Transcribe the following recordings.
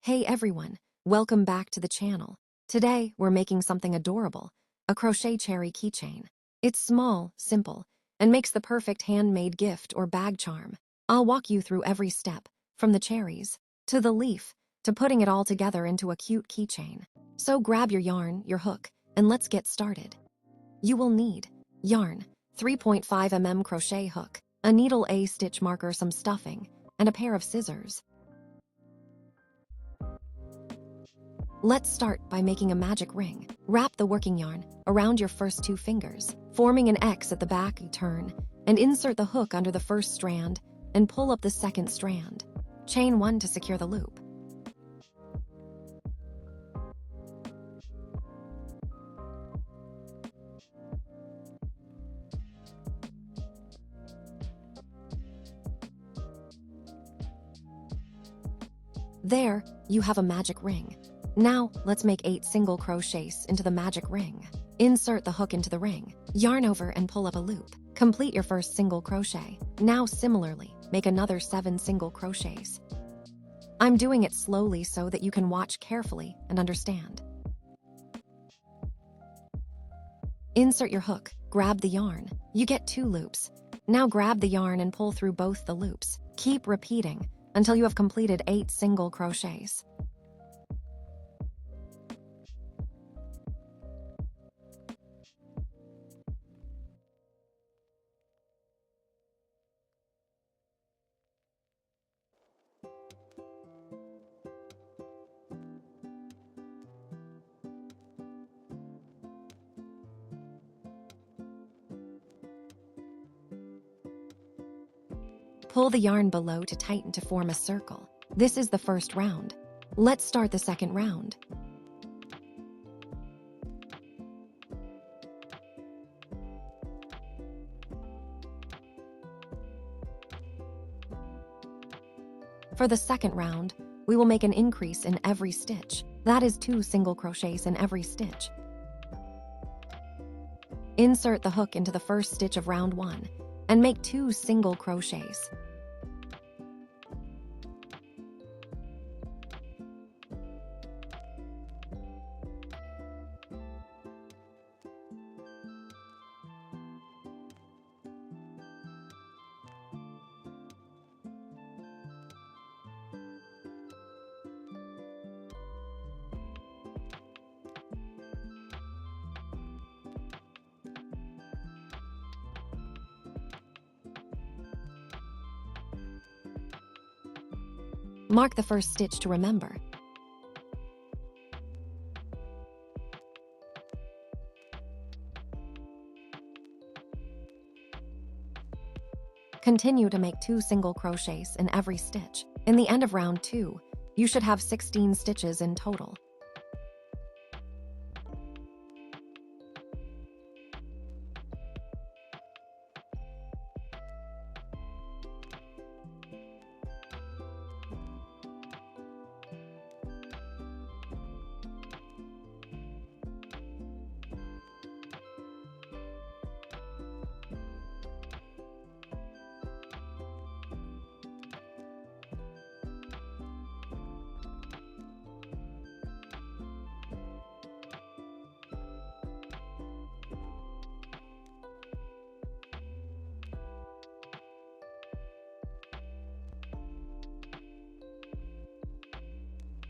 Hey everyone, welcome back to the channel. Today, we're making something adorable, a crochet cherry keychain. It's small, simple, and makes the perfect handmade gift or bag charm. I'll walk you through every step, from the cherries, to the leaf, to putting it all together into a cute keychain. So grab your yarn, your hook, and let's get started. You will need yarn, 3.5 mm crochet hook, a needle A stitch marker, some stuffing, and a pair of scissors. Let's start by making a magic ring. Wrap the working yarn around your first two fingers, forming an X at the back. Turn and insert the hook under the first strand and pull up the second strand. Chain 1 to secure the loop. There, you have a magic ring. Now, let's make 8 single crochets into the magic ring. Insert the hook into the ring, yarn over and pull up a loop. Complete your first single crochet. Now, similarly, make another 7 single crochets. I'm doing it slowly so that you can watch carefully and understand. Insert your hook, grab the yarn. You get 2 loops. Now grab the yarn and pull through both the loops. Keep repeating until you have completed 8 single crochets. Pull the yarn below to tighten to form a circle. This is the first round. Let's start the second round. For the second round, we will make an increase in every stitch. That is 2 single crochets in every stitch. Insert the hook into the first stitch of round 1 and make 2 single crochets. Mark the first stitch to remember. Continue to make 2 single crochets in every stitch. In the end of round 2, you should have 16 stitches in total.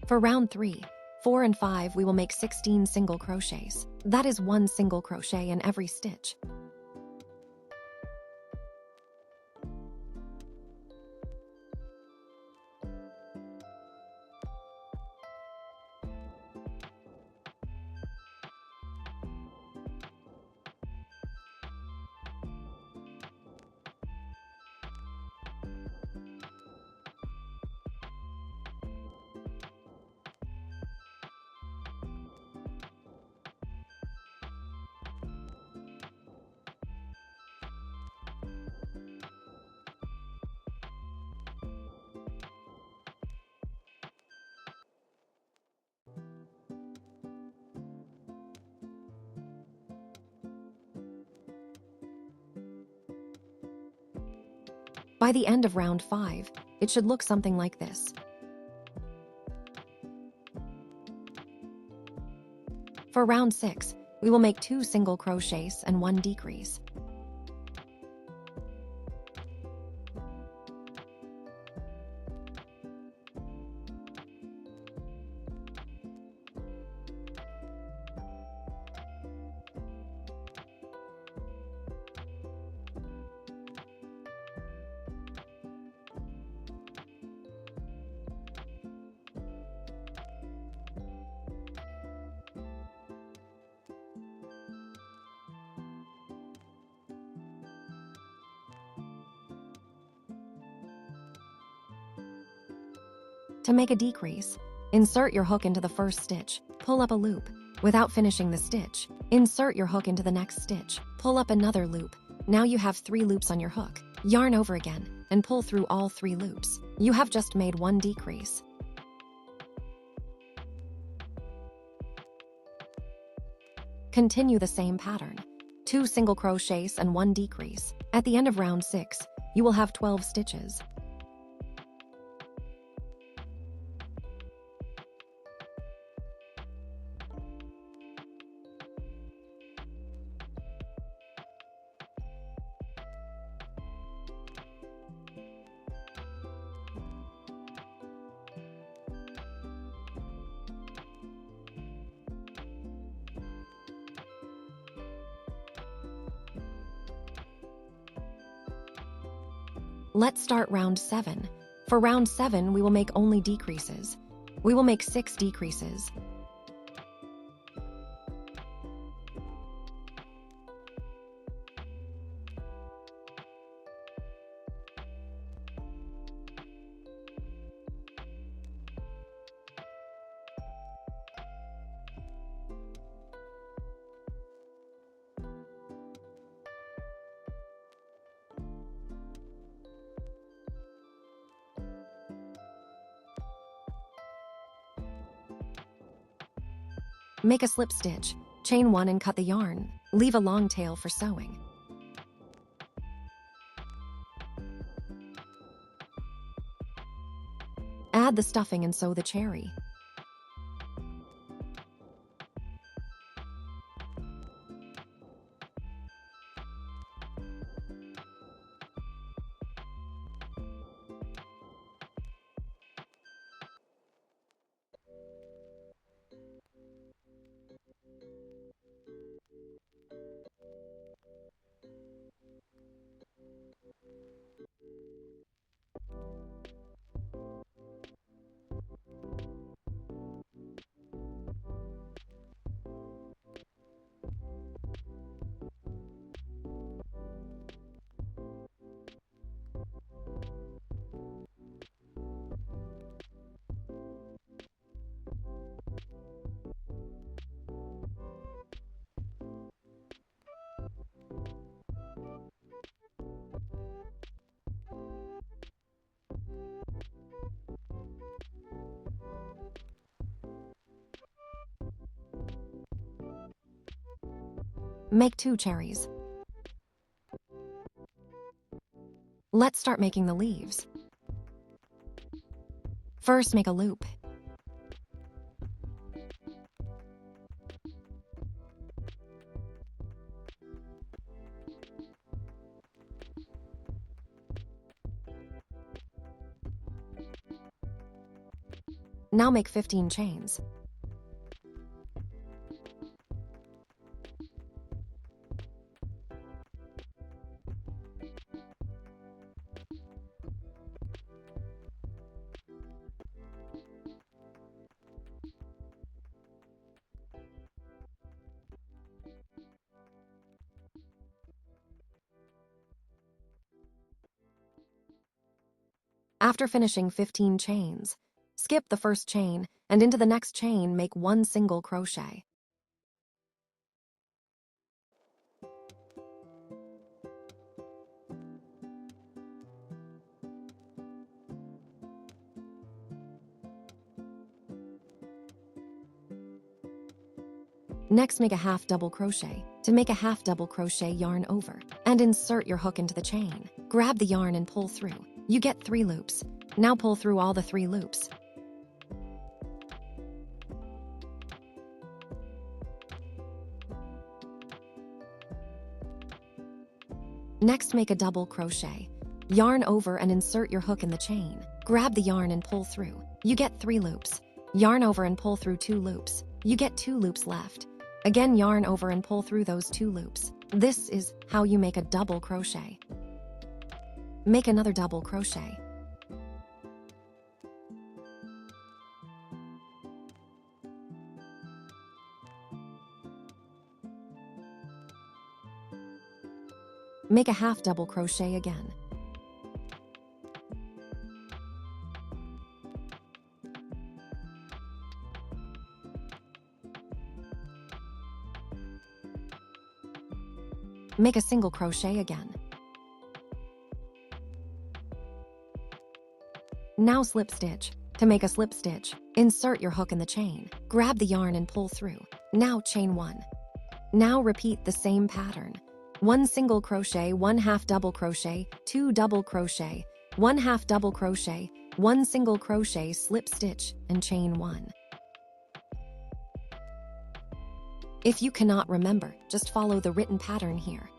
For round 3, 4 and 5, we will make 16 single crochets. That is 1 single crochet in every stitch. By the end of round 5, it should look something like this. For round 6, we will make 2 single crochets and 1 decrease. To make a decrease, insert your hook into the first stitch, pull up a loop. Without finishing the stitch, insert your hook into the next stitch, pull up another loop. Now you have 3 loops on your hook. Yarn over again and pull through all 3 loops. You have just made 1 decrease. Continue the same pattern. 2 single crochets and 1 decrease. At the end of round 6, you will have 12 stitches. Let's start round 7. For round 7, we will make only decreases. We will make 6 decreases. Make a slip stitch, chain 1 and cut the yarn. Leave a long tail for sewing. Add the stuffing and sew the cherry. Make 2 cherries. Let's start making the leaves. First, make a loop. Now make 15 chains. After finishing 15 chains, skip the first chain and into the next chain make 1 single crochet. Next, make a half double crochet. To make a half double crochet, yarn over and insert your hook into the chain. Grab the yarn and pull through. You get 3 loops. Now pull through all the 3 loops. Next, make a double crochet. Yarn over and insert your hook in the chain. Grab the yarn and pull through. You get 3 loops. Yarn over and pull through 2 loops. You get 2 loops left. Again, yarn over and pull through those 2 loops. This is how you make a double crochet. Make another double crochet. Make a half double crochet again. Make a single crochet again. Now slip stitch. To make a slip stitch, insert your hook in the chain. Grab the yarn and pull through. Now chain 1. Now repeat the same pattern. 1 single crochet, 1 half double crochet, 2 double crochet, 1 half double crochet, 1 single crochet, slip stitch, and chain 1. If you cannot remember, just follow the written pattern here.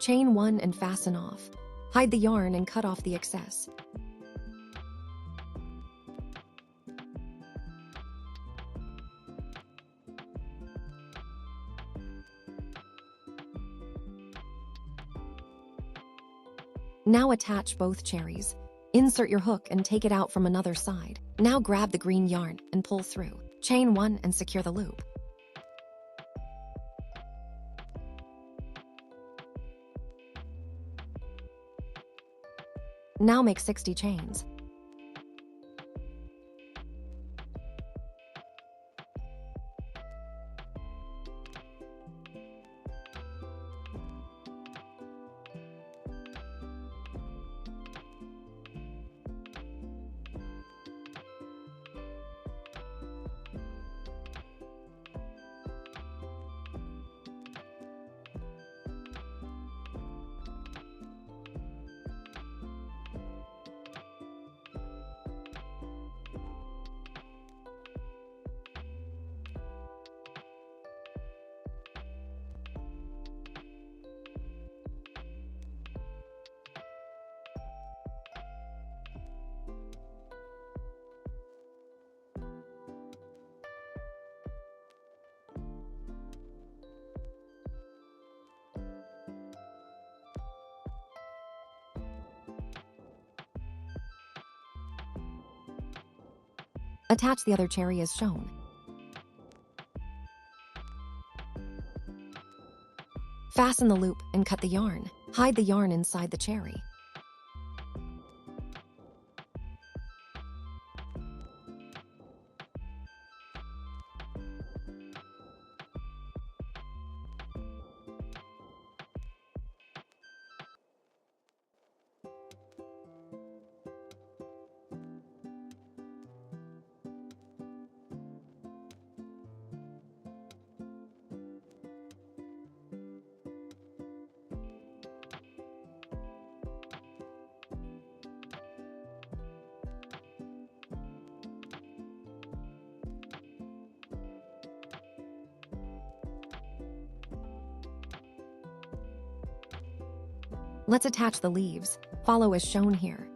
Chain 1 and fasten off. Hide the yarn and cut off the excess. Now attach both cherries. Insert your hook and take it out from another side. Now grab the green yarn and pull through. Chain 1 and secure the loop. Now make 60 chains. Attach the other cherry as shown. Fasten the loop and cut the yarn. Hide the yarn inside the cherry. Let's attach the leaves. Follow as shown here.